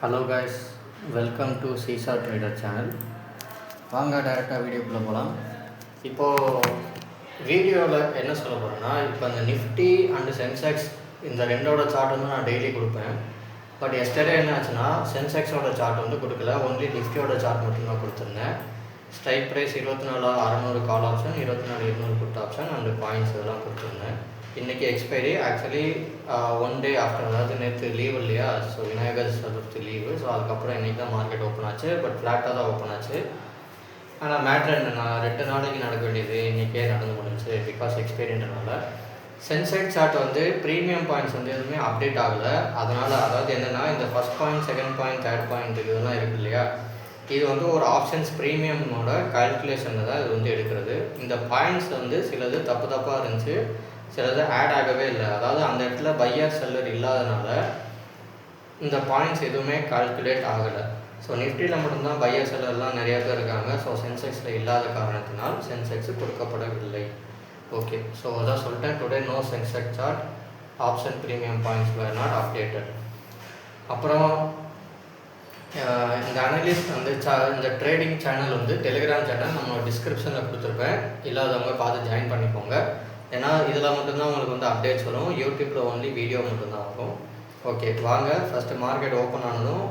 Hello guys, welcome to seesaw trader channel. வாங்க டேரெக்டாக வீடியோக்குள்ளே போகலாம். இப்போது வீடியோவில் என்ன சொல்ல போகிறேன்னா, இப்போ அந்த நிஃப்டி அண்டு சென்செக்ஸ் இந்த ரெண்டோட சார்ட் வந்து நான் டெய்லி கொடுப்பேன். பட் எஸ்டர்டே என்ன ஆச்சுன்னா, சென்செக்ஸோட சார்ட் வந்து கொடுக்கல, ஒன்லி நிஃப்டியோட சார்ட் மட்டும் தான் கொடுத்துருந்தேன். Strike price 24,600 call option, 24,200 put option and points இதெல்லாம் கொடுத்துருந்தேன். இன்றைக்கி expiry actually one day after, அதாவது நேற்று லீவ் இல்லையா, so Vinayagar Chaturthi leave. So அதுக்கப்புறம் இன்றைக்கி தான் மார்க்கெட் ஓப்பன் ஆச்சு. பட் ஃப்ளாட்டாக தான் ஓப்பன் ஆச்சு. ஆனால் மேட்ரு என்னென்னா, 2 நாளைக்கு நடக்க வேண்டியது இன்றைக்கே நடந்து முடிஞ்சு, பிகாஸ் எக்ஸ்பைரின்றனால. சென்செக்ஸ் சார்ட் வந்து ப்ரீமியம் பாயிண்ட்ஸ் வந்து எதுவுமே அப்டேட் ஆகலை. அதனால் அதாவது என்னென்னா, இந்த first point, second point, third point இதெல்லாம் இருக்குது இல்லையா, இது வந்து ஒரு ஆப்ஷன்ஸ் ப்ரீமியமோட கால்குலேஷனில் தான் இது வந்து எடுக்கிறது. இந்த பாயிண்ட்ஸ் வந்து சிலது தப்பாக இருந்துச்சு, சிலது ஆட் ஆகவே இல்லை. அதாவது அந்த இடத்துல பையர் செல்லர் இல்லாதனால இந்த பாயிண்ட்ஸ் எதுவுமே கால்குலேட் ஆகலை. ஸோ நிஃப்டியில் மட்டும்தான் பையர் செல்லர்லாம் நிறையா பேர் இருக்காங்க. ஸோ சென்செக்ஸில் இல்லாத காரணத்தினால் சென்செக்ஸ் கொடுக்கப்படவில்லை. ஓகே, ஸோ அதான் சொல்லிட்டேன். Today no Sensex chart, option premium points were not updated. அப்புறம் இந்த அனலிஸ்ட் வந்து இந்த ட்ரேடிங் சேனல் வந்து டெலிகிராம் சேனல் நம்ம டிஸ்கிரிப்ஷனில் கொடுத்துருப்பேன். இல்லாதவங்க பார்த்து ஜாயின் பண்ணிக்கோங்க. ஏன்னா இதில் மட்டும்தான் உங்களுக்கு வந்து அப்டேட்ஸ் வரும். யூடியூப்பில் ஒன்லி வீடியோ மட்டும்தான் ஆகும். ஓகே, வாங்க. ஃபஸ்ட்டு மார்க்கெட் ஓப்பன் ஆனதும்,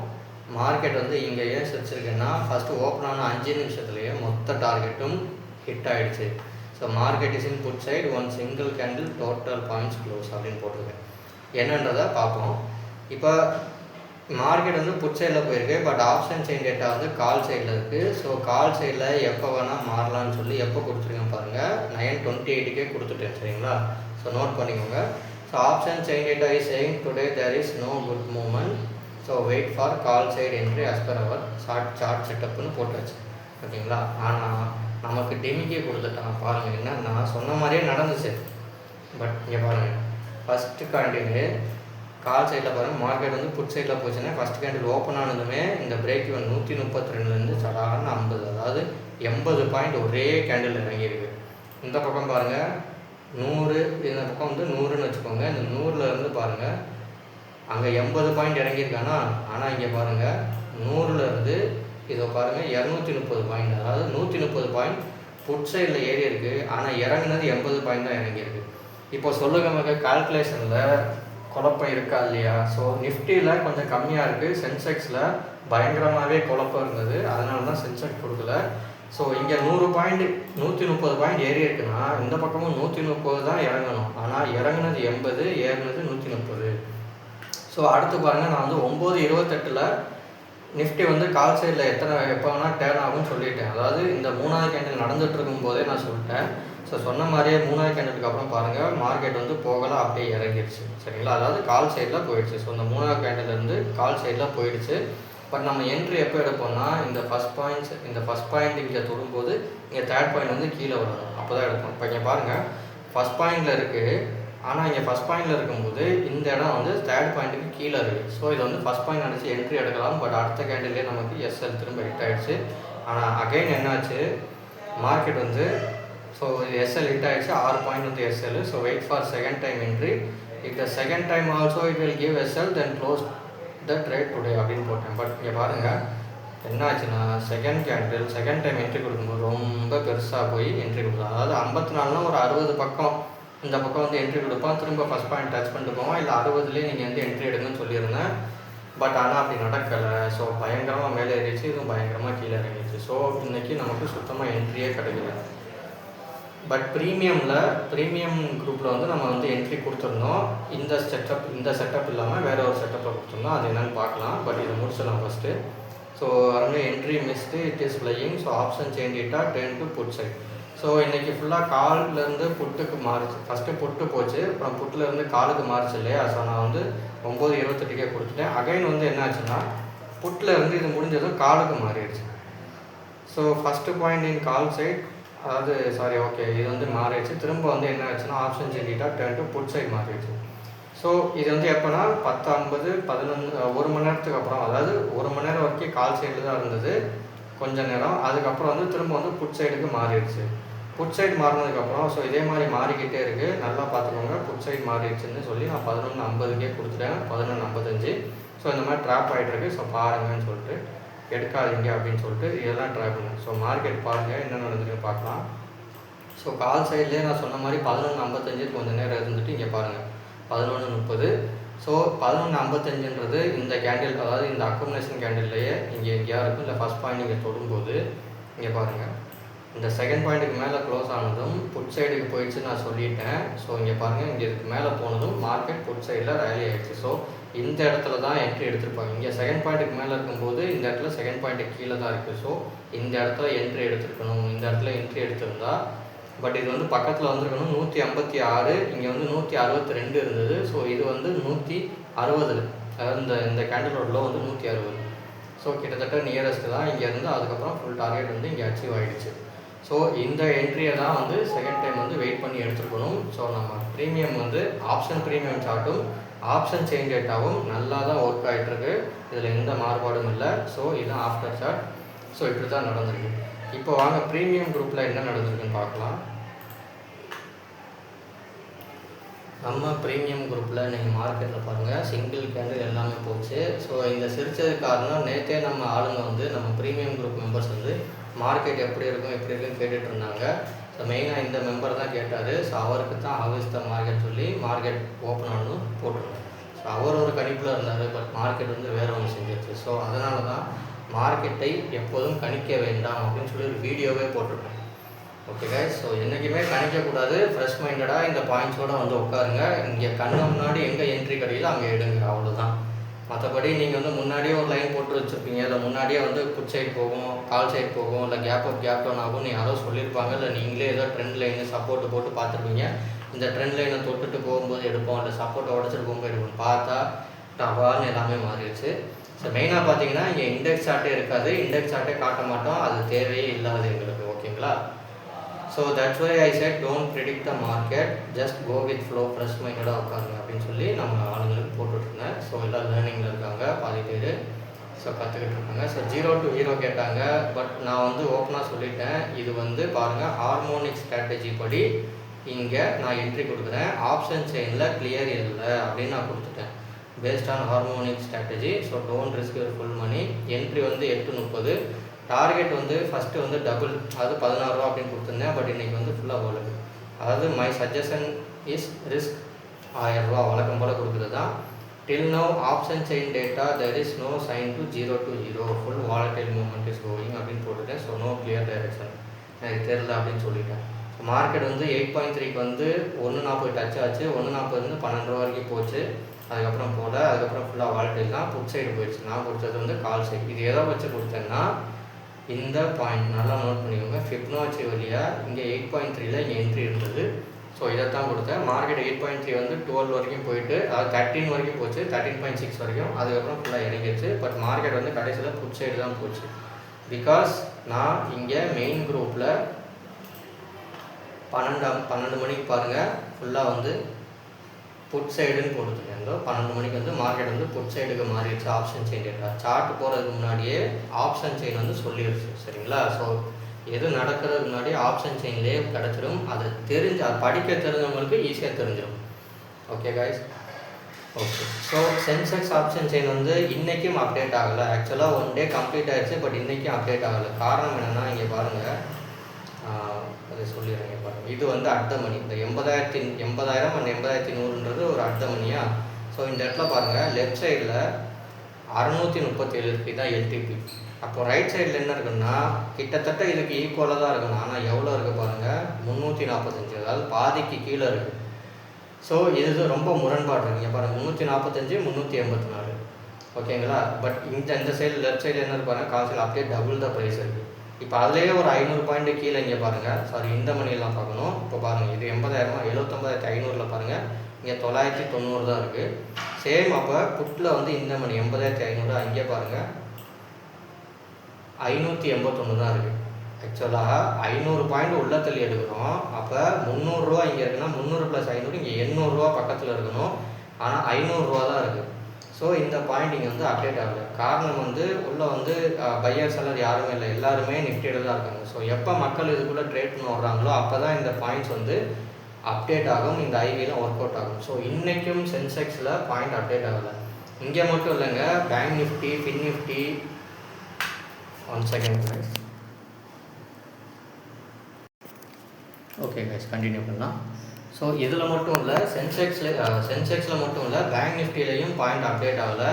மார்க்கெட் வந்து இங்கே ஏன் வச்சுருக்கேன்னா, ஃபஸ்ட்டு ஓப்பன் ஆன 5 நிமிஷத்துலேயே மொத்த டார்கெட்டும் ஹிட் ஆகிடுச்சு. So market is in put side, one single candle total points close அப்படின்னு போட்டிருக்கேன். என்னன்றதை பார்ப்போம். இப்போ மார்க்கெட் வந்து புட் சைடில் போயிருக்கு, பட் ஆப்ஷன் செயின் டேட்டா வந்து கால் சைடில் இருக்குது. ஸோ கால் சைடில் எப்போ வேணால் மாறலான்னு சொல்லி எப்போ கொடுத்துருக்கேன் பாருங்கள், 9:28 கொடுத்துட்டேன். சரிங்களா? ஸோ நோட் பண்ணிக்கோங்க. So option chain data is saying today there is no good movement, so wait for call side entry as per our chart செட்டப்னு போட்டாச்சு. ஓகேங்களா? ஆனால் நமக்கு டெமிக்கே கொடுத்துட்டான். பாருங்கள், என்ன நான் சொன்ன மாதிரியே நடந்துச்சு. பட் இங்கே பாருங்கள், ஃபஸ்ட்டு கண்டினியூ கால் சைடில் பாருங்கள், மார்க்கெட் வந்து புட் சைடில் போச்சுன்னா ஃபஸ்ட் கேண்டில் ஓப்பன் ஆனதுமே இந்த பிரேக் இவன் 132லேருந்து சடான்னு 50, அதாவது 80 பாயிண்ட் ஒரே கேண்டில் இறங்கியிருக்கு. இந்த பக்கம் பாருங்கள் 100, இந்த பக்கம் வந்து 100ன்னு வச்சுக்கோங்க. இந்த 100லேருந்து பாருங்கள் அங்கே 80 பாயிண்ட் இறங்கியிருக்கானா, ஆனால் இங்கே பாருங்கள் 100லேருந்து இதை பாருங்கள் 230 பாயிண்ட், அதாவது 130 பாயிண்ட் புட் சைடில் ஏறி இருக்குது. ஆனால் இறங்குனது 80 பாயிண்ட் தான் இறங்கியிருக்கு. இப்போ சொல்லுங்கள் மக்கள், கால்குலேஷனில் குழப்பம் இருக்கா இல்லையா? ஸோ நிஃப்டியில் கொஞ்சம் கம்மியாக இருக்குது, சென்செக்ஸில் பயங்கரமாகவே குழப்பம் இருந்தது. அதனால தான் சென்செக்ஸ் கொடுக்கல. ஸோ இங்கே 100 பாயிண்ட் 130 பாயிண்ட் ஏறி இருக்குன்னா, இந்த பக்கமும் 130 தான் இறங்கணும். ஆனால் இறங்குனது 80, ஏறினது 130. ஸோ அடுத்து பாருங்கள், நான் வந்து 9:28 நிஃப்டி வந்து கால் சைடில் எப்போ வேணால் டேர்ன் ஆகும்னு சொல்லிட்டேன். அதாவது இந்த 3வது கேண்டில் நடந்துகிட்டு இருக்கும்போதே நான் சொல்லிட்டேன். ஸோ சொன்ன மாதிரியே 3வது கேண்டிலுக்கு அப்புறம் பாருங்கள், மார்க்கெட் வந்து போகலாம், அப்படியே இறங்கிடுச்சு. சரிங்களா? அதாவது கால் சைடில் போயிடுச்சு. ஸோ இந்த 3வது கேண்டிலேருந்து கால் சைடில் போயிடுச்சு. பட் நம்ம என்ட்ரி எப்போ எடுப்போம்னா, இந்த ஃபஸ்ட் பாயிண்ட் இங்கே தொடும்போது இங்கே தேர்ட் பாயிண்ட் வந்து கீழே வரணும், அப்போ தான் எடுப்போம். இப்போ இங்கே பாருங்கள், ஃபஸ்ட் பாயிண்டில் இருக்குது. ஆனால் இங்கே ஃபஸ்ட் பாயிண்டில் இருக்கும்போது இந்த இடம் வந்து தேர்ட் பாயிண்ட்டுக்கு கீழே இருக்குது. ஸோ இதை வந்து ஃபஸ்ட் பாயிண்ட் நினச்சி என்ட்ரி எடுக்கலாம். பட் அடுத்த கேண்டிலே நமக்கு எஸ்எல் திரும்ப ஹிட் ஆகிடுச்சு. ஆனால் அகைன் என்னாச்சு, மார்க்கெட் வந்து ஸோ எஸ்எல் ஹிட் ஆகிடுச்சு, 6 பாயிண்ட் வந்து SL. So wait for second time entry. If the second time also it will give SL, then close the trade today அப்படின்னு போட்டேன். பட் இங்கே பாருங்கள் என்ன ஆச்சுன்னா, செகண்ட் டைம் என்ட்ரி கொடுக்கும்போது ரொம்ப பெருசாக போய் என்ட்ரி கொடுக்கலாம். அதாவது 54னா ஒரு 60 பக்கம் இந்த பக்கம் வந்து என்ட்ரி கொடுப்பான், திரும்ப ஃபஸ்ட் பாயிண்ட் டச் பண்ணிட்டு போவோம். இல்லை 60லேயே நீங்கள் வந்து என்ட்ரி எடுங்கன்னு சொல்லியிருந்தேன். பட் ஆனால் அப்படி நடக்கலை. ஸோ பயங்கரமாக மேலே ஏறிச்சு, இதுவும் பயங்கரமாக கீழே இறங்கிடுச்சு. ஸோ இன்றைக்கி நமக்கு சுத்தமாக என்ட்ரியே கிடைக்கல. பட் ப்ரீமியம் குரூப்பில் வந்து நம்ம வந்து என்ட்ரி கொடுத்துருந்தோம். இந்த செட்டப் இல்லாமல் வேறு ஒரு செட்டப்பில் கொடுத்துருந்தோம். அது என்னென்னு பார்க்கலாம். பட் இதை முடிச்சிடலாம் ஃபஸ்ட்டு. ஸோ அங்கே entry missed, it is flying. So option change இட்டா turn to put side. So இன்றைக்கி ஃபுல்லாக கால்லேருந்து புட்டுக்கு மாறிச்சு. ஃபஸ்ட்டு புட்டு போச்சு, அப்புறம் புட்டிலேருந்து காலுக்கு மாறிச்சு இல்லையா? ஸோ நான் வந்து 9:28 கொடுத்துட்டேன். அகைன் வந்து என்ன ஆச்சுன்னா, புட்டில் இருந்து இது முடிஞ்சதும் காலுக்கு மாறிடுச்சு. So first point in call side, அதாவது ஓகே, இது வந்து மாறிடுச்சு. திரும்ப வந்து என்ன ஆச்சுன்னா, ஆப்ஷன் செஞ்சிட்டா டேர்ன் டு புட் சைட் மாறிடுச்சு. ஸோ இது வந்து எப்போனா 10:50 1 மணி நேரத்துக்கு அப்புறம், அதாவது 1 மணி நேரம் வரைக்கும் கால் சைடில் தான் இருந்தது கொஞ்ச நேரம். அதுக்கப்புறம் வந்து திரும்ப வந்து புட் சைடுக்கு மாறிடுச்சு. புட் சைடு மாறினதுக்கப்புறம் ஸோ இதே மாதிரி மாறிக்கிட்டே இருக்குது. நல்லா பார்த்துக்கோங்க. புட் சைடு மாறிடுச்சுன்னு சொல்லி நான் 11:50 கொடுத்துட்டேன், 11:55. ஸோ இந்த மாதிரி ட்ராப் ஆகிட்டுருக்கு. ஸோ பாருங்கன்னு சொல்லிட்டு எடுக்காதீங்க அப்படின்னு சொல்லிட்டு இதெல்லாம் ட்ரை பண்ணுங்க. ஸோ மார்க்கெட் பாருங்கள் என்ன நடந்துருக்கு பார்க்கலாம். ஸோ கால் சைட்லேயே நான் சொன்ன மாதிரி 11:55 கொஞ்சம் நேரம் இருந்துட்டு இங்கே பாருங்கள் 11:30. ஸோ 11:55ன்றது இந்த கேண்டில், அதாவது இந்த அக்குமுலேஷன் கேண்டில்லையே இங்கே எங்கேயா இருக்கும். இல்லை ஃபஸ்ட் பாயிண்ட் இங்கே தொடும்போது இங்கே பாருங்கள் இந்த செகண்ட் பாயிண்ட்டுக்கு மேலே க்ளோஸ் ஆனதும் புட் சைடுக்கு போயிடுச்சு நான் சொல்லிட்டேன். ஸோ இங்கே பாருங்கள் இங்கே இதுக்கு மேலே போனதும் மார்க்கெட் புட் சைடில் ரேலி ஆகிடுச்சு. ஸோ இந்த இடத்துல தான் என்ட்ரி எடுத்திருப்பாங்க. இங்கே செகண்ட் பாயிண்ட்டுக்கு மேலே இருக்கும்போது இந்த இடத்துல செகண்ட் பாயிண்ட்டுக்கு கீழே தான் இருக்குது. ஸோ இந்த இடத்துல என்ட்ரி எடுத்துருக்கணும். இந்த இடத்துல என்ட்ரி எடுத்திருந்தா பட் இது வந்து பக்கத்தில் வந்துருக்கணும் 156, இங்கே வந்து 162 இருந்தது. ஸோ இது வந்து 160, அதாவது இந்த கேண்டிலோட லோ வந்து 160. ஸோ கிட்டத்தட்ட நியரஸ்ட்டு தான் இங்கே இருந்து. அதுக்கப்புறம் ஃபுல் டார்கெட் வந்து இங்கே அச்சீவ் ஆகிடுச்சு. ஸோ இந்த என்ட்ரியை தான் வந்து செகண்ட் டைம் வந்து வெயிட் பண்ணி எடுத்துருக்கணும். ஸோ நம்ம ப்ரீமியம் வந்து ஆப்ஷன் ப்ரீமியம் சார்ட்டும் ஆப்ஷன் செயின் டேட்டாவும் நல்லா தான் ஒர்க் ஆகிட்டுருக்கு. இதில் எந்த மாறுபாடும் இல்லை. ஸோ இதுதான் ஆஃப்டர் சார்ட். ஸோ இப்படி தான் நடந்திருக்கு. இப்போ வாங்க ப்ரீமியம் குரூப்பில் என்ன நடந்திருக்குன்னு பார்க்கலாம். நம்ம ப்ரீமியம் குரூப்பில் நீங்கள் மார்க்கெட்டில் பாருங்கள் சிங்கிள் கேண்டில் எல்லாமே போச்சு. ஸோ இந்த சிரிச்சதுக்கு காரணம் நேற்றே நம்ம ஆளுங்க வந்து நம்ம ப்ரீமியம் குரூப் மெம்பர்ஸ் வந்து மார்க்கெட் எப்படி இருக்குன்னு கேட்டுட்டு இருந்தாங்க. ஸோ மெயினாக இந்த மெம்பர் தான் கேட்டார். ஸோ அவருக்கு தான் ஆகஸ்ட் மார்க்கெட் சொல்லி மார்க்கெட் ஓப்பன் ஆனதும் போட்டுருக்கோம். ஸோ அவர் ஒரு கணிப்பில் இருந்தார். பட் மார்க்கெட் வந்து வேறு ஒன்று செஞ்சிருச்சு. ஸோ அதனால தான் மார்க்கெட்டை எப்போதும் கணிக்க வேண்டாம் அப்படின்னு சொல்லி ஒரு வீடியோவே போட்டிருக்கோம். ஓகே கைஸ், ஸோ என்றைக்குமே கணிக்கக்கூடாது. ஃப்ரெஷ் மைண்டடாக இந்த பாயிண்ட்ஸோடு வந்து உட்காருங்க. இங்கே கண்ணு முன்னாடி எங்கே என்ட்ரி கிடைக்குதோ அங்கே எடுங்க, அவ்வளோதான். மற்றபடி நீங்கள் வந்து முன்னாடியே ஒரு லைன் போட்டு வச்சுருப்பீங்க. இல்லை முன்னாடியே வந்து புட் சைட் போகும், கால் சைட் போகும், இல்லை கேப் அப் கேப் டவுன் ஆகும் நீ யாரோ சொல்லியிருப்பாங்க. இல்லை நீங்களே ஏதோ ட்ரெண்ட் லைனு சப்போர்ட்டு போட்டு பார்த்துருப்பீங்க. இந்த ட்ரெண்ட் லைனை தொட்டுட்டு போகும்போது எடுப்போம், இல்லை சப்போர்ட்டை உடச்சிட்டு போகும்போது எடுப்போம். பார்த்தா டபால்னு எல்லாமே மாறிடுச்சு. ஸோ மெயினாக பார்த்தீங்கன்னா இங்கே இண்டெக்ஸ் சார்ட்டே இருக்காது. இண்டெக்ஸ் சார்ட்டே காட்ட மாட்டோம். அது தேவையே இல்லாது எங்களுக்கு. ஓகேங்களா? So that's why I said don't predict the market, just go with flow, fresh மைண்டடாக உட்காருங்க அப்படின்னு சொல்லி நம்ம ஆளுங்களுக்கு போட்டுட்ருந்தேன். ஸோ எல்லாம் லேர்னிங்கில் இருக்காங்க பாதி பேர். ஸோ கற்றுக்கிட்டு இருக்காங்க. ஸோ 0 to hero கேட்டாங்க. பட் நான் வந்து ஓப்பனாக சொல்லிட்டேன். இது வந்து பாருங்கள் ஹார்மோனிக் ஸ்ட்ராட்டஜி படி இங்கே நான் என்ட்ரி கொடுக்குறேன். ஆப்ஷன் செயினில் கிளியர் இல்லை அப்படின்னு நான் கொடுத்துட்டேன். Based on harmonic strategy. So don't risk your full money. Entry வந்து 8:30. டார்கெட் வந்து ஃபஸ்ட்டு வந்து டபுள், அதாவது 16 ரூபா அப்படின்னு கொடுத்துருந்தேன். பட் இன்றைக்கி வந்து ஃபுல்லாக வருது. அதாவது மை சஜஷன் இஸ் ரிஸ்க் 1000 ரூபா வழக்கம் போல் கொடுக்குறது தான். Till now option chain data there is no sign to 0 to hero, full volatile movement is going அப்படின்னு போட்டுட்டேன். ஸோ நோ கிளியர் டைரக்ஷன், எனக்கு தெரில அப்படின்னு சொல்லிட்டேன். ஸோ மார்க்கெட் வந்து 8.3க்கு வந்து 1.40 டச் ஆச்சு. 1.40 வந்து 12 ரூபா வரைக்கும் போச்சு. அதுக்கப்புறம் போல, அதுக்கப்புறம் ஃபுல்லாக வாலடைல் தான். புட் சைடு போயிடுச்சு. நான் கொடுத்தது வந்து கால் சைடு. இது எதை வச்சு கொடுத்தேன்னா இந்த பாயிண்ட் நல்லா நோட் பண்ணிக்கோங்க. ஃபிப்னாச்சி வழியாக இங்கே 8.3ல் இங்கே என்ட்ரி இருந்தது. ஸோ இதைத்தான் கொடுத்தேன். மார்க்கெட் 8.3 வந்து 12 வரைக்கும் போயிட்டு, அதாவது 13 வரைக்கும் போச்சு, 13.6 வரைக்கும். அதுக்கப்புறம் ஃபுல்லாக இறங்கிடுச்சு. பட் மார்க்கெட் வந்து கடைசியில் புட் சைடு தான் போச்சு. பிகாஸ் நான் இங்கே மெயின் குரூப்பில் 12 மணிக்கு பாருங்கள் ஃபுல்லாக வந்து புட் சைடுன்னு போட்டுருக்கேன். 12 மணிக்கு வந்து மார்க்கெட் வந்து புட் சைடுக்கு மாறிடுச்சு. ஆப்ஷன் செயின் டேட்டா சார்ட் போகிறதுக்கு முன்னாடியே ஆப்ஷன் செயின் வந்து சொல்லிடுச்சு. சரிங்களா? ஸோ எது நடக்கிறதுக்கு முன்னாடி ஆப்ஷன் செயின்லேயே கிடச்சிடும். அது படிக்க தெரிஞ்சவங்களுக்கு ஈஸியாக தெரிஞ்சிடும். Okay guys, okay. So Sensex option chain வந்து இன்றைக்கும் அப்டேட் ஆகலை. ஆக்சுவலாக 1 டே கம்ப்ளீட் ஆகிடுச்சு. பட் இன்றைக்கும் அப்டேட் ஆகலை. காரணம் என்னென்னா இங்கே பாருங்கள், அதை சொல்லிடுறேங்க பாருங்கள். இது வந்து அட் மணி. இந்த 80,000 and 80,100ன்றது ஒரு அட் மணியா. ஸோ இந்த இடத்துல பாருங்கள் லெஃப்ட் சைடில் 637 இருக்குது. தான் எல்டிபி. அப்போ ரைட் சைடில் என்ன இருக்குன்னா கிட்டத்தட்ட இதுக்கு ஈக்குவலாக தான் இருக்கணும். ஆனால் எவ்வளோ இருக்குது பாருங்கள், 345, அதாவது பாதிக்கு கீழே இருக்குது. ஸோ இது ரொம்ப முரண்பாடு இருக்குங்க பாருங்கள். 345, 384. ஓகேங்களா? பட் இந்த சைடு லெஃப்ட் சைடில் என்ன இருப்பாங்க, காசில் அப்படியே டபுள் தான் ப்ரைஸ் இருக்குது. இப்போ அதுலேயே ஒரு 500 பாயிண்ட் கீழே இங்கே பாருங்கள். சாரி, இந்த மணியெல்லாம் பார்க்கணும். இப்போ பாருங்கள் இது 80,000, 79,500 பாருங்கள். இங்கே 990 தான் இருக்குது. சேம் அப்போ புட்டில் வந்து இந்த மணி 80,500, அங்கே பாருங்கள் 581 தான் இருக்குது. ஆக்சுவலாக 500 பாயிண்ட் உள்ள தள்ளி எடுக்கிறோம். அப்போ 300 ரூபா இங்கே இருக்குன்னா 300 + 500 இங்கே 800 ரூபா பக்கத்தில் இருக்கணும். ஆனால் 500 ரூபா தான் இருக்குது. ஸோ இந்த பாயிண்ட் இங்கே வந்து அப்டேட் ஆகலை. காரணம் வந்து உள்ளே வந்து பையர் செல்லர் யாருமே இல்லை, எல்லாருமே நிஃப்டியில் தான் இருக்காங்க. ஸோ எப்போ மக்கள் இதுக்குள்ளே ட்ரேட் பண்ண வர்றாங்களோ அப்போ தான் இந்த பாயிண்ட்ஸ் வந்து அப்டேட் ஆகும். இந்த ஐவியில் ஒர்க் அவுட் ஆகும். ஸோ இன்றைக்கும் சென்செக்ஸில் பாயிண்ட் அப்டேட் ஆகலை. இங்கே மட்டும் இல்லைங்க, bank Nifty, fin Nifty, 1 second guys. Okay guys, continue பண்ணலாம். ஸோ இதில் மட்டும் இல்லை, சென்செக்ஸில் மட்டும் இல்லை, பேங்க் நிஃப்டிலையும் பாயிண்ட் அப்டேட் ஆகலை.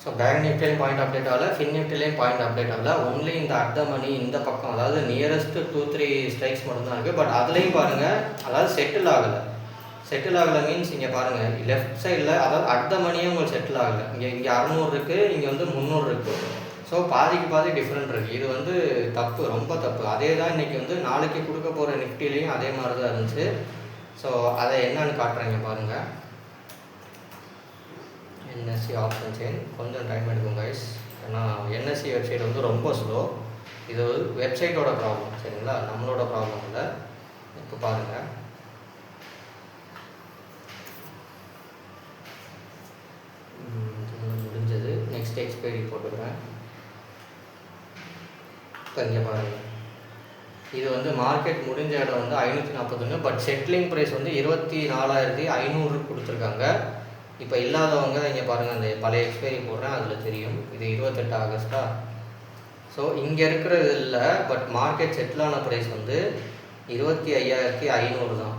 ஸோ பேங்க் நிஃப்டிலையும் பாயிண்ட் அப்டேட் ஆகலை, ஃபின் நிஃப்டிலையும் பாயிண்ட் அப்டேட் ஆகலை. ஒன்லி இந்த அட் த மணி இந்த பக்கம், அதாவது நியரஸ்ட்டு 2-3 ஸ்ட்ரைக்ஸ் மட்டும்தான் இருக்குது. பட் அதுலேயும் பாருங்கள், அதாவது செட்டில் ஆகலை மீன்ஸ் இங்கே பாருங்கள் லெஃப்ட் சைடில், அதாவது அட் த மணியே உங்களுக்கு செட்டில் ஆகலை. இங்கே 600 இருக்குது, இங்கே வந்து 300 இருக்குது. ஸோ பாதிக்கு பாதி டிஃப்ரெண்ட் இருக்குது. இது வந்து தப்பு, ரொம்ப தப்பு. அதே தான் இன்றைக்கி வந்து நாளைக்கு கொடுக்க போகிற நிஃப்டிலையும் அதே மாதிரி தான் இருந்துச்சு. ஸோ அதை என்னன்னு காட்டுறேங்க பாருங்கள். என்எஸ்சி ஆப்ஷன் செயின் கொஞ்சம் டைம் எடுக்கும் கைஸ், ஏன்னா என்எஸ்சி வெப்சைட் வந்து ரொம்ப ஸ்லோ. இது வெப்சைட்டோட ப்ராப்ளம், சரிங்களா, நம்மளோட ப்ராப்ளம் இல்லை. இப்போ பாருங்கள், முடிஞ்சது. நெக்ஸ்ட் எக்ஸ்பைரி போட்டுக்கிறேன். இப்போ இங்கே பாருங்கள், இது வந்து மார்க்கெட் முடிஞ்ச இடம் வந்து 541, பட் செட்டிலிங் ப்ரைஸ் வந்து 24,500 கொடுத்துருக்காங்க. இப்போ இல்லாதவங்க இங்கே பாருங்கள், அந்த பழைய எக்ஸ்பைரி போடுறேன், அதில் தெரியும். இது 28 ஆகஸ்ட்டா. ஸோ இங்கே இருக்கிறது இல்லை, பட் மார்க்கெட் செட்டிலான ப்ரைஸ் வந்து 25,500 தான்,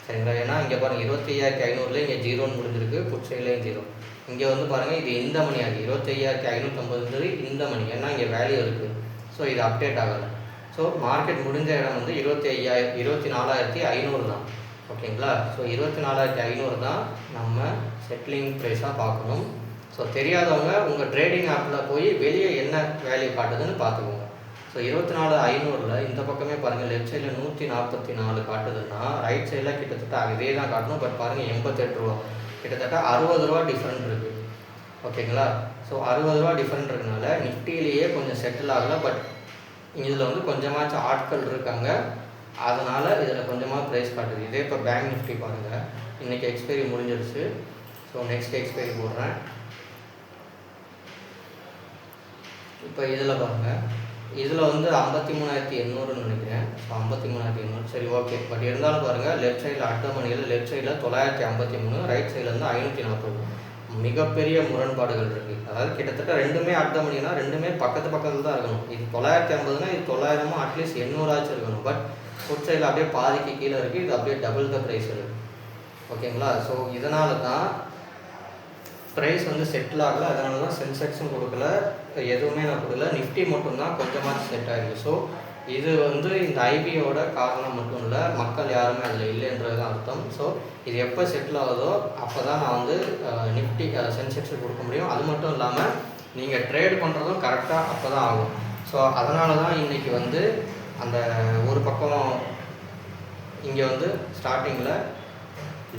சரிங்களா. ஏன்னா இங்கே பாருங்கள் 25,500 இங்கே 0ன்னு முடிஞ்சிருக்கு, புட் சைட்லேயும் 0. இங்கே வந்து பாருங்கள், இது இந்த மணி ஆகி 25,550 இந்த மணி, ஏன்னா இங்கே வேல்யூ இருக்குது. ஸோ இது அப்டேட் ஆகலை. ஸோ மார்க்கெட் முடிஞ்ச இடம் வந்து 24,500 தான், ஓகேங்களா. ஸோ 24,500 தான் நம்ம செட்டிலிங் ப்ரைஸாக பார்க்கணும். ஸோ தெரியாதவங்க உங்கள் ட்ரேடிங் ஆப்பில் போய் வெளியே என்ன வேல்யூ காட்டுதுன்னு பார்த்துக்கோங்க. ஸோ 24,500 இந்த பக்கமே பாருங்கள், லெஃப்ட் சைடில் 144 காட்டுதுன்னா ரைட் சைடில் கிட்டத்தட்ட இதே தான் காட்டணும். பட் பாருங்கள் 88 ரூபா, கிட்டத்தட்ட 60 ரூபா டிஃப்ரெண்ட் இருக்குது, ஓகேங்களா. ஸோ 60 ரூபா டிஃப்ரெண்ட் இருக்கனால நிஃப்டிலேயே கொஞ்சம் செட்டில் ஆகலை. பட் இதில் வந்து கொஞ்சமாச்சும் ஆட்கள் இருக்காங்க, அதனால் இதில் கொஞ்சமாக ப்ரைஸ் காட்டுது. இதே இப்போ பேங்க் நிஃப்டி பாருங்கள், இன்றைக்கி எக்ஸ்பைரி முடிஞ்சிருச்சு. ஸோ நெக்ஸ்ட் எக்ஸ்பைரி போடுறேன். இப்போ இதில் பாருங்கள், இதில் வந்து 53,800ன்னு நினைக்கிறேன். ஸோ 53,800 சரி, ஓகே. பட் இருந்தாலும் பாருங்கள், லெஃப்ட் சைடில் அட் த மணியில் லெஃப்ட் சைடில் 953, ரைட் சைடில் வந்து 540. மிகப்பெரிய முரண்பாடுகள் இருக்குது. அதாவது கிட்டத்தட்ட ரெண்டுமே அட் த மணினா ரெண்டுமே பக்கத்தில் தான் இருக்கணும். இது 950னா இது 900 அட்லீஸ்ட் 800 இருக்கணும். பட் ஃபுட் சைடில் அப்படியே பாதிக்கு கீழே இருக்குது, இது அப்படியே டபுள் த ப்ரைஸ் இருக்குது, ஓகேங்களா. ஸோ இதனால தான் ப்ரைஸ் வந்து செட்டில் ஆகலை. அதனால தான் சென்செக்ஸும் கொடுக்கல, எதுவுமே நான் கொடுக்கல. நிஃப்டி மட்டும்தான் கொஞ்சமாக செட் ஆகிருக்கு. ஸோ இது வந்து இந்த ஐபியோட காரணம் மட்டும் இல்லை, மக்கள் யாருமே அதில் இல்லைன்றது தான் அர்த்தம். ஸோ இது எப்போ செட்டில் ஆகுதோ அப்போ தான் நான் வந்து நிஃப்டி சென்செக்ஸுக்கு கொடுக்க முடியும். அது மட்டும் இல்லாமல் நீங்கள் ட்ரேட் பண்ணுறதும் கரெக்டாக அப்போ தான் ஆகும். ஸோ அதனால தான் இன்றைக்கி வந்து அந்த ஒரு பக்கம் இங்கே வந்து ஸ்டார்டிங்கில்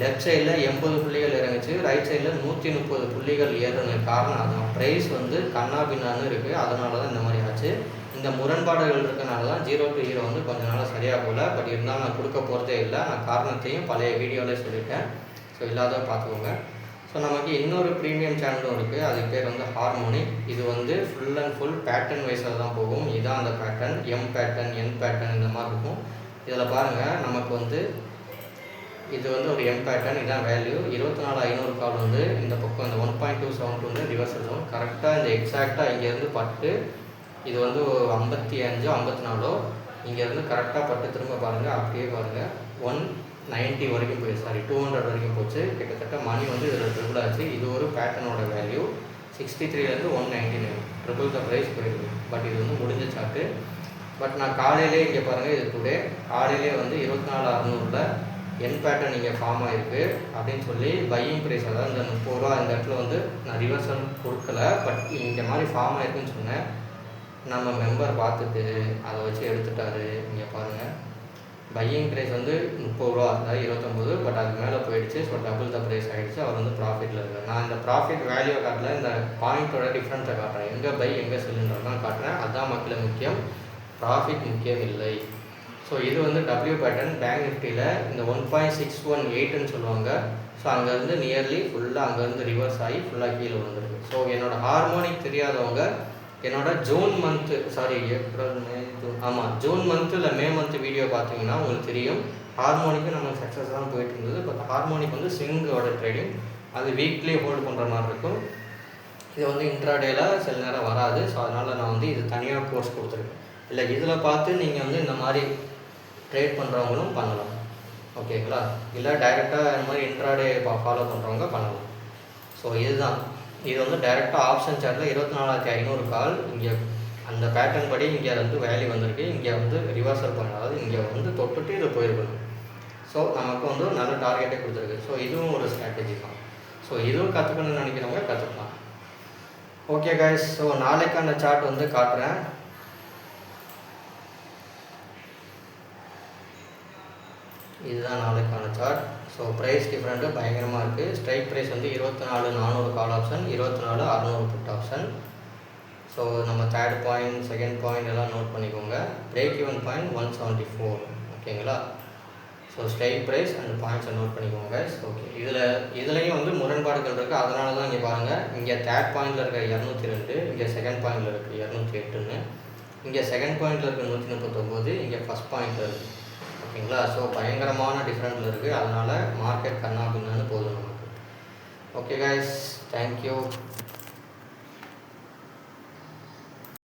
லெஃப்ட் சைடில் 80 புள்ளிகள் இறங்குச்சு, ரைட் சைடில் 130 புள்ளிகள் ஏறுன காரணம் அதுதான். ப்ரைஸ் வந்து கண்ணா பின்னான்னு இருக்குது, அதனால தான் இந்த மாதிரி ஆச்சு. இந்த முரண்பாடுகள் இருக்கனால தான் 0 to 0 வந்து கொஞ்ச நாள் சரியாக போகல. பட் இருந்தாலும் நான் கொடுக்க போகிறதே இல்லை. நான் காரணத்தையும் பழைய வீடியோவிலே சொல்லியிருக்கேன். ஸோ இல்லாத பார்த்துக்கோங்க. ஸோ நமக்கு இன்னொரு ப்ரீமியம் சேனலும் இருக்குது, அதுக்கு பேர் வந்து ஹார்மோனிக். இது வந்து ஃபுல் அண்ட் ஃபுல் பேட்டர்ன் வைஸாக தான் போகும். இதுதான் அந்த பேட்டர்ன், எம் பேட்டர்ன், என் பேட்டர்ன் இந்த மாதிரி இருக்கும். இதில் பாருங்கள், நமக்கு வந்து இது வந்து ஒரு எம் பேட்டர்ன், இதுதான் வேல்யூ. 24,500 கால் வந்து இந்த பக்கம் இந்த 1.272 வந்து ரிவர்சல் ஜோன். கரெக்டாக இந்த எக்ஸாக்டாக இங்கேருந்து பட்டு இது வந்து 55 54 இங்கேருந்து கரெக்டாக பட்டு திரும்ப பாருங்கள், அப்படியே பாருங்கள் 190 வரைக்கும் போய் 200 வரைக்கும் போச்சு. கிட்டத்தட்ட மணி வந்து இதில் ட்ரிபிள் ஆச்சு. இது ஒரு பேட்டர்னோட வேல்யூ. 63லேருந்து 199 ட்ரிபிள் த ப்ரைஸ் போயிருக்கு. பட் இது வந்து முடிஞ்ச சாட்டு. பட் நான் காலையிலே இங்கே பாருங்கள், இது டுடே காலையிலே வந்து 24,600 என் பேட்டர்ன் இங்கே ஃபார்ம் ஆகிருக்கு அப்படின்னு சொல்லி பையிங் ப்ரைஸ், அதாவது இந்த 30 ரூபா இந்த இடத்துல வந்து நான் ரிவர்சல் கொடுக்கல. பட் இந்த மாதிரி ஃபார்ம் ஆகிருக்குன்னு சொன்னேன். நம்ம மெம்பர் பார்த்துட்டு அதை வச்சு எடுத்துட்டாரு. இங்கே பாருங்கள், பையிங் ப்ரைஸ் வந்து 30 ரூபா, அதாவது 29, பட் அது மேலே போயிடுச்சு. ஸோ டபுள் த ப்ரைஸ் ஆகிடுச்சு. அவர் வந்து ப்ராஃபிட்டில் இருக்கார். நான் இந்த ப்ராஃபிட் வேல்யூ காட்டல, இந்த பாயிண்ட்டோட டிஃப்ரென்ஸை காட்டுறேன். எங்கே பை எங்கே செல்லுன்றது தான் காட்டுறேன். அதுதான் மக்களுக்கு முக்கியம், ப்ராஃபிட் முக்கியம் இல்லை. ஸோ இது வந்து டபிள்யூ பேட்டர்ன் பேங்க் நிஃப்டியில் இந்த 1.618ன்னு சொல்லுவாங்க. ஸோ அங்கேருந்து நியர்லி ஃபுல்லாக அங்கேருந்து ரிவர்ஸ் ஆகி ஃபுல்லாக கீழே விழுந்துருக்கு. ஸோ என்னோடய ஹார்மோனிக் தெரியாதவங்க என்னோட June month, sorry April May June, ஆமாம் ஜூன் மந்த்து இல்லை மே மந்த்து வீடியோ பார்த்தீங்கன்னா உங்களுக்கு தெரியும். ஹார்மோனிக்கு நம்ம சக்ஸஸ் தான் போயிட்டு இருந்தது. பட் ஹார்மோனிக் வந்து சிங்கோட ட்ரேடிங் அது வீக்லி ஹோல்டு பண்ணுற மாதிரி இருக்கும். இது வந்து இன்ட்ராடேல சில நேரம் வராது. ஸோ அதனால் நான் வந்து இது தனியாக கோர்ஸ் கொடுத்துருக்கேன். இல்லை இதில் பார்த்து நீங்கள் வந்து இந்த மாதிரி ட்ரேட் பண்ணுறவங்களும் பண்ணலாம். ஓகேங்களா? இல்லை டைரெக்டாக இந்த மாதிரி இன்ட்ராடே ஃபாலோ பண்ணுறவங்க பண்ணலாம். ஸோ இதுதான் இது வந்து டைரெக்டாக ஆப்ஷன் சார்ட்டில் 24,500 கால். இங்கே அந்த பேட்டர்ன் படி இங்கே வந்து வேல்யூ வந்திருக்கு. இங்கே வந்து ரிவர்சல் பண்ண, அதாவது இங்கே வந்து தொட்டுட்டு இது போயிருக்கணும். ஸோ நமக்கு வந்து நல்ல டார்கெட்டே கொடுத்துருக்கு. ஸோ இதுவும் ஒரு ஸ்ட்ராட்டஜி தான். ஸோ இதுவும் கற்றுக்கணும்னு நினைக்கிறவங்க கற்றுக்கலாம். ஓகே கைஸ், ஸோ நாளைக்கான சார்ட் வந்து காட்டுறேன். இதுதான் நாளைக்கான சார்ட். ஸோ ப்ரைஸ் டிஃப்ரெண்ட்டு பயங்கரமாக இருக்குது. ஸ்ட்ரைக் ப்ரைஸ் வந்து 24,400 call option, 24,600 put option. So நம்ம தேர்ட் பாயிண்ட், செகண்ட் பாயிண்ட் எல்லாம் நோட் பண்ணிக்கோங்க. Break even point 174. ஓகேங்களா? ஸோ ஸ்ட்ரைக் ப்ரைஸ் அண்ட் பாயிண்ட்ஸை நோட் பண்ணிக்கோங்க. ஓகே, இதுலேயும் வந்து முரண்பாடுகள் இருக்குது. அதனால தான் இங்கே பாருங்கள், இங்கே தேர்ட் பாயிண்டில் இருக்க 202, இங்கே செகண்ட் பாயிண்டில் இருக்குது 208, இங்கே செகண்ட் பாயிண்டில் இருக்க 139, இங்கே ஃபஸ்ட் பாயிண்டில் இருக்குது. ஓகேங்களா? ஸோ பயங்கரமான டிஃப்ரெண்ட்டில் இருக்குது. அதனால் மார்க்கெட் கண்ணா பின்னான்னு போதும் நமக்கு. Okay guys, thank you.